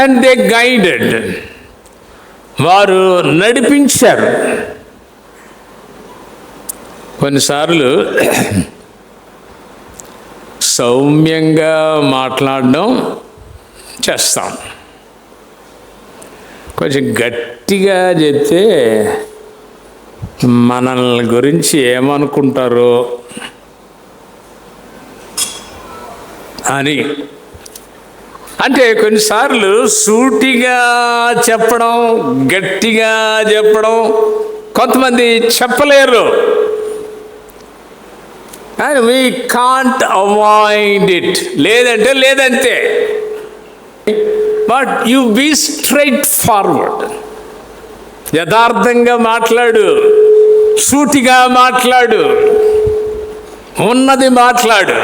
అండ్ దే గైడెడ్, వారు నడిపించారు. కొన్నిసార్లు సౌమ్యంగా మాట్లాడడం చేస్తాం, కొంచెం గట్టిగా చెప్తే మనల్ని గురించి ఏమనుకుంటారో అని. అంటే కొన్నిసార్లు సూటిగా చెప్పడం, గట్టిగా చెప్పడం కొంతమంది చెప్పలేరు. And we can't avoid it. లేదంటే లేదంతే. But you be straightforward. యథార్థంగా మాట్లాడు, సూటిగా మాట్లాడు, ఉన్నది మాట్లాడు.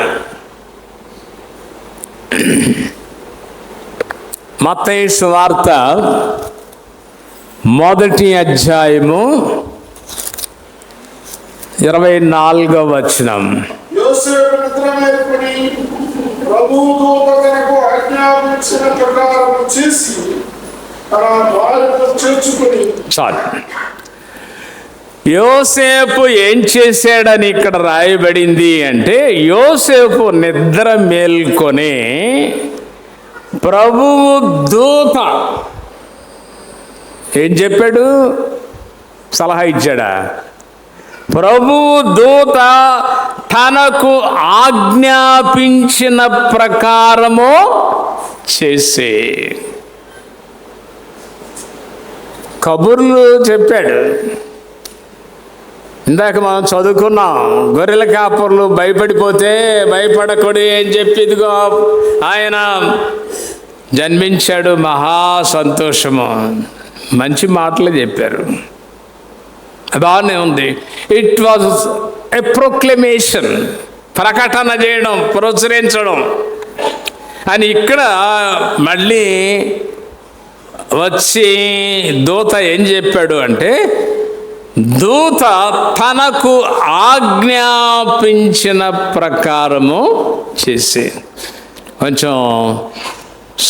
మత్తయి సువార్త 1వ అధ్యాయము 24వ వచనం. యోసేపు నిద్ర మేల్కొని ప్రభువు దూత తనకు ఆజ్ఞాపించిన ప్రకారం చేసి తన భార్యను చేర్చుకొని. చాలు. యోసేపు ఏం చేశాడని ఇక్కడ రాయబడింది అంటే, యోసేపు నిద్ర మేల్కొని ప్రభువు దూత ఏం చెప్పాడు? సలహా ఇచ్చాడా? ప్రభువు దూత తనకు ఆజ్ఞాపించిన ప్రకారము చేసే. కబుర్లు చెప్పాడు. ఇందాక మనం చదువుకున్నాం, గొర్రెల కాపర్లు భయపడిపోతే భయపడకూడదు అని చెప్పి ఇదిగో ఆయన జన్మించాడు, మహా సంతోషము. మంచి మాటలు చెప్పారు, బాగానే ఉంది. ఇట్ వాజ్ ఎ ప్రొక్లమేషన్, ప్రకటన చేయడం, ప్రచురించడం అని. ఇక్కడ మళ్ళీ వచ్చి దూత ఏం చెప్పాడు అంటే, దూత తనకు ఆజ్ఞాపించిన ప్రకారము చేసి. కొంచెం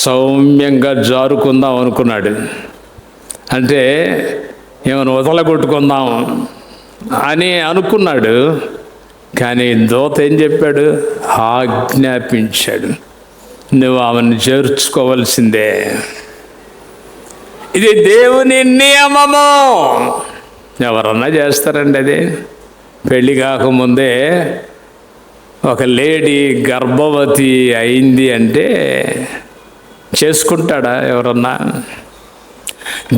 సౌమ్యంగా జారుకుందాం అనుకున్నాడు, అంటే ఏమైనా వదలగొట్టుకుందాం అని అనుకున్నాడు. కానీ దూత ఏం చెప్పాడు? ఆజ్ఞాపించాడు, నువ్వు ఆమెను చేర్చుకోవలసిందే. ఇది దేవుని నియమము. ఎవరన్నా చేస్తారండి అది? పెళ్ళి కాకముందే ఒక లేడీ గర్భవతి అయింది అంటే చేసుకుంటాడా ఎవరన్నా?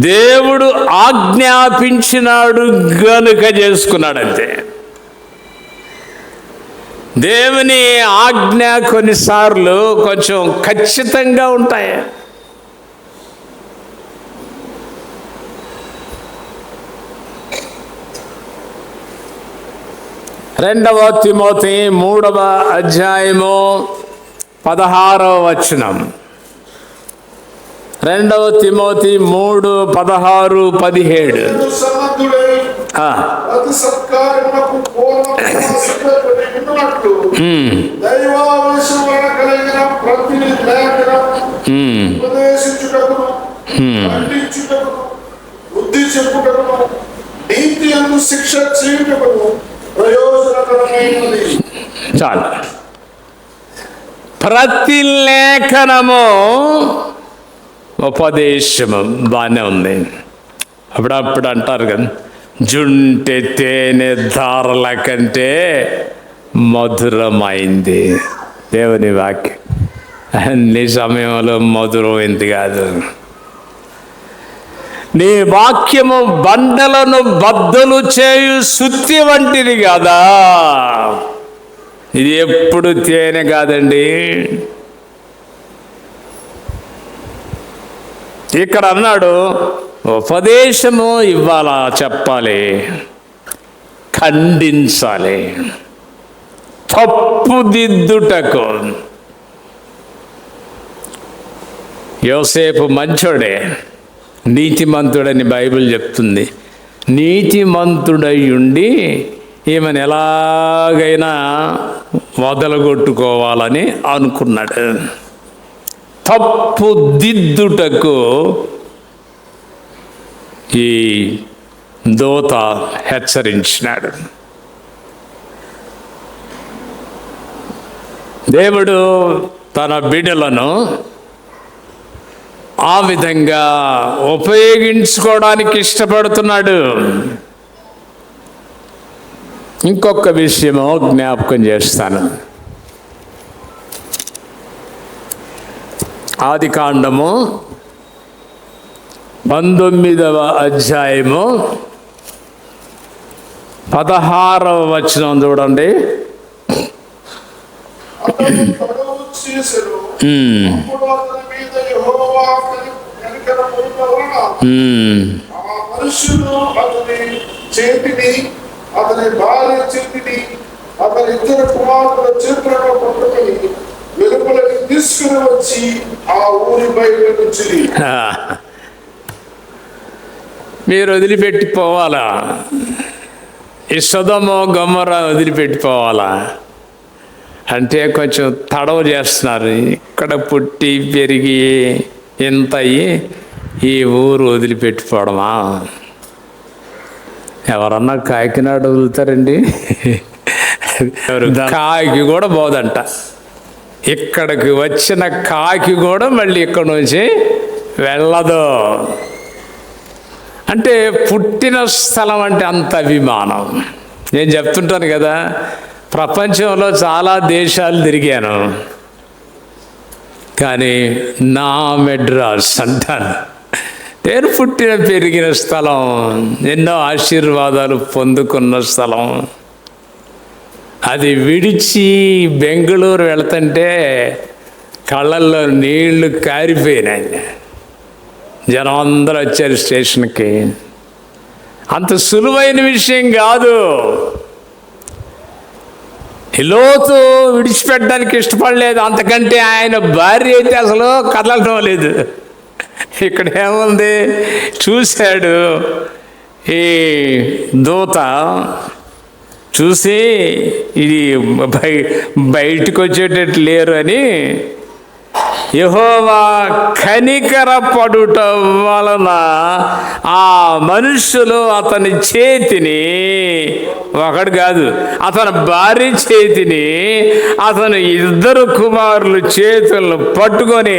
దేవుడు ఆజ్ఞాపించినాడు గనుక చేసుకున్నాడంతే. దేవుని ఆజ్ఞ కొన్నిసార్లు కొంచెం ఖచ్చితంగా ఉంటాయి. రెండవ తిమోతి 3వ అధ్యాయము 16వ వచనం. 2 తిమోతి 3:16-17. అతి సత్కార్యములకు పూర్ణ సిద్ధపడి ఉన్నట్లు దైవావేశం వలన కలిగిన ప్రతి లేఖనం ఉపదేశించుటకును, ఖండించుటకును, బుద్ధి చెప్పుటకును అన్యులకు శిక్ష చేయుటకు ప్రయోజనకరమైనది. చాలు. ప్రతి లేఖనము ఉపదేశము బాగానే ఉంది. అప్పుడప్పుడు అంటారు కదా, జుంటె తేనె ధారల కంటే మధురమైంది దేవుని వాక్యం. అన్ని సమయంలో మధురమైంది కాదు. నీ వాక్యము బండలను బద్దలు చేయు సుత్తి వంటిది కదా. ఇది ఎప్పుడు తేనె కాదండి. ఇక్కడ అన్నాడు ఉపదేశము ఇవ్వాలా, చెప్పాలి, ఖండించాలి, తప్పుదిద్దుటకు. యోసేపు మంచోడే, నీతిమంతుడని బైబిల్ చెప్తుంది. నీతిమంతుడై ఉండి ఈమెను ఎలాగైనా వదలగొట్టుకోవాలని అనుకున్నాడు. తప్పుదిద్దుటకు ఈ దూత హెచ్చరించినాడు. దేవుడు తన బిడ్డలను ఆ విధంగా ఉపయోగించుకోవడానికి ఇష్టపడుతున్నాడు. ఇంకొక విషయము జ్ఞాపకం చేస్తాను. ఆదికాండము 19వ అధ్యాయము 16వ వచనం చూడండి. అతడు తడవు చేసెను. అప్పుడు అతని మీద యెహోవా కనికరమున్న వలన ఆ మనుష్యుడు అతని చేతిని, అతని భార్య చేతిని, అతని ఇద్దరు కుమారుల చేతులను పట్టుకొని వెలుపలకి తీసుకుని వచ్చి ఆ ఊరి బయట నుంచి. మీరు వదిలిపెట్టిపోవాలా? ఈ సొదొమ గొమొర్రా వదిలిపెట్టిపోవాలా అంటే కొంచెం తడవ చేస్తున్నారు. ఇక్కడ పుట్టి పెరిగి ఎంత అయ్యి ఈ ఊరు వదిలిపెట్టిపోవడమా? ఎవరన్నా కాకినాడ వదులుతారండి? కాకి కూడా పోదంట. ఇక్కడికి వచ్చిన కాకి కూడా మళ్ళీ ఇక్కడి నుంచి వెళ్ళదు. అంటే పుట్టిన స్థలం అంటే అంత అభిమానం. నేను చెప్తుంటాను కదా, ప్రపంచంలో చాలా దేశాలు తిరిగాను, కానీ నా మెడ్రాస్ అంటాను. నేను పుట్టిన పెరిగిన స్థలం, ఎన్నో ఆశీర్వాదాలు పొందుకున్న స్థలం. అది విడిచి బెంగళూరు వెళ్తుంటే కళ్ళల్లో నీళ్లు కారిపోయినాయి. జనం అందరూ వచ్చారు స్టేషన్కి. అంత సులువైన విషయం కాదు. లోతు విడిచిపెట్టడానికి ఇష్టపడలేదు. అంతకంటే ఆయన భార్య అయితే అసలు కదలటం లేదు. ఇక్కడ ఏముంది చూశాడు. ఈ దూత చూసి ఇది బయటికి వచ్చేటట్టు లేరు అని యెహోవా కనికర పడుట వలన ఆ మనుషులు అతని చేతిని, ఒకడు కాదు అతని భార్య చేతిని, అతని ఇద్దరు కుమారులు చేతులను పట్టుకొని,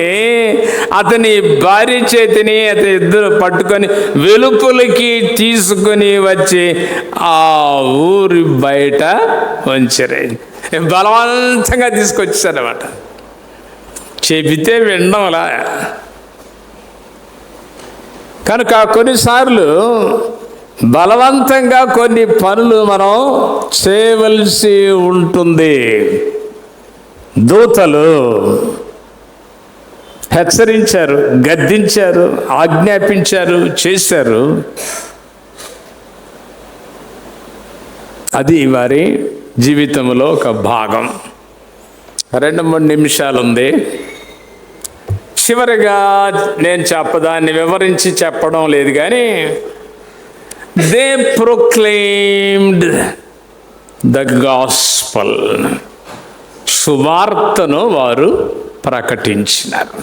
అతని భార్య చేతిని అతని ఇద్దరు పట్టుకొని వెలుపలికి తీసుకొని వచ్చి ఆ ఊరి బయట ఉంచరే. బలవంతంగా తీసుకొచ్చారన్నమాట. చెబితే వినడంలా. కనుక కొన్నిసార్లు బలవంతంగా కొన్ని పనులు మనం చేయవలసి ఉంటుంది. దూతలు హెచ్చరించారు, గద్దించారు, ఆజ్ఞాపించారు, చేశారు. అది వారి జీవితంలో ఒక భాగం. 2-3 నిమిషాలు ఉంది. చివరిగా నేను దాన్ని వివరించి చెప్పడం లేదు, కానీ దే ప్రొక్లెయిమ్డ్ ద గాస్పల్, సువార్తను వారు ప్రకటించినారు.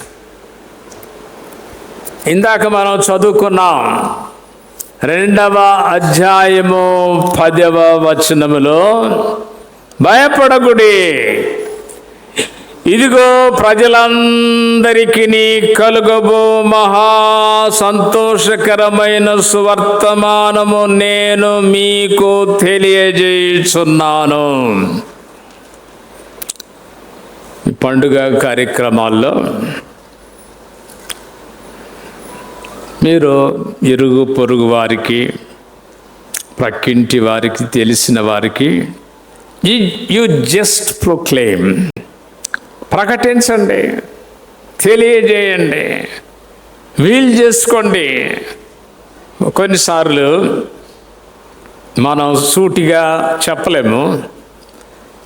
ఇందాక మనం చదువుకున్నాం 2వ అధ్యాయము 10వ వచనములో, భయపడకుడి, ఇదిగో ప్రజలందరికీ కలుగబో మహా సంతోషకరమైన సువర్తమానము నేను మీకు తెలియజేయుచున్నాను. ఈ పండుగ కార్యక్రమాల్లో మీరు ఇరుగు పొరుగు వారికి, ప్రక్కింటి వారికి, తెలిసిన వారికి యు జస్ట్ ప్రొక్లెయిమ్, ప్రకటించండి, తెలియజేయండి, వీలు చేసుకోండి. కొన్నిసార్లు మనం సూటిగా చెప్పలేము.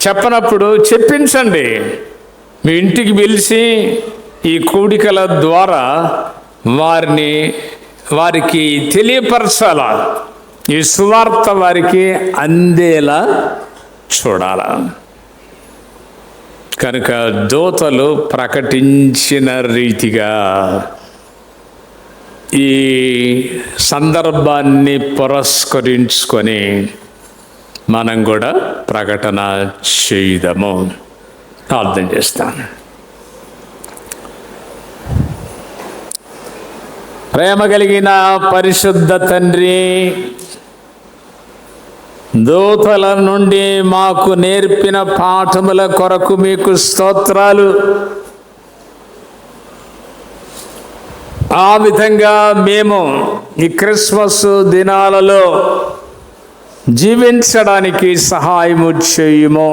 చెప్పనప్పుడు చెప్పించండి. మీ ఇంటికి పిలిచి ఈ కూడికల ద్వారా వారికి తెలియపరచాల, ఈ సువార్త వారికి అందేలా చూడాల. కనుక దూతలు ప్రకటించిన రీతిగా ఈ సందర్భాన్ని పురస్కరించుకొని మనం కూడా ప్రకటన చేయుదాము. ప్రార్థన చేస్తాను. ప్రేమ కలిగిన పరిశుద్ధ తండ్రి, దూతల నుండి మాకు నేర్పిన పాఠముల కొరకు మీకు స్తోత్రాలు. ఆ విధంగా మేము ఈ క్రిస్మస్ దినాలలో జీవించడానికి సహాయము చేయుము.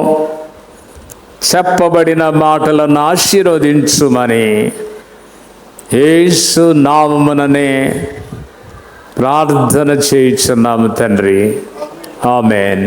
చెప్పబడిన మాటలను ఆశీర్వదించుమని యేసు నామముననే ప్రార్థన చేయుచున్నాము తండ్రి. ఆమేన్.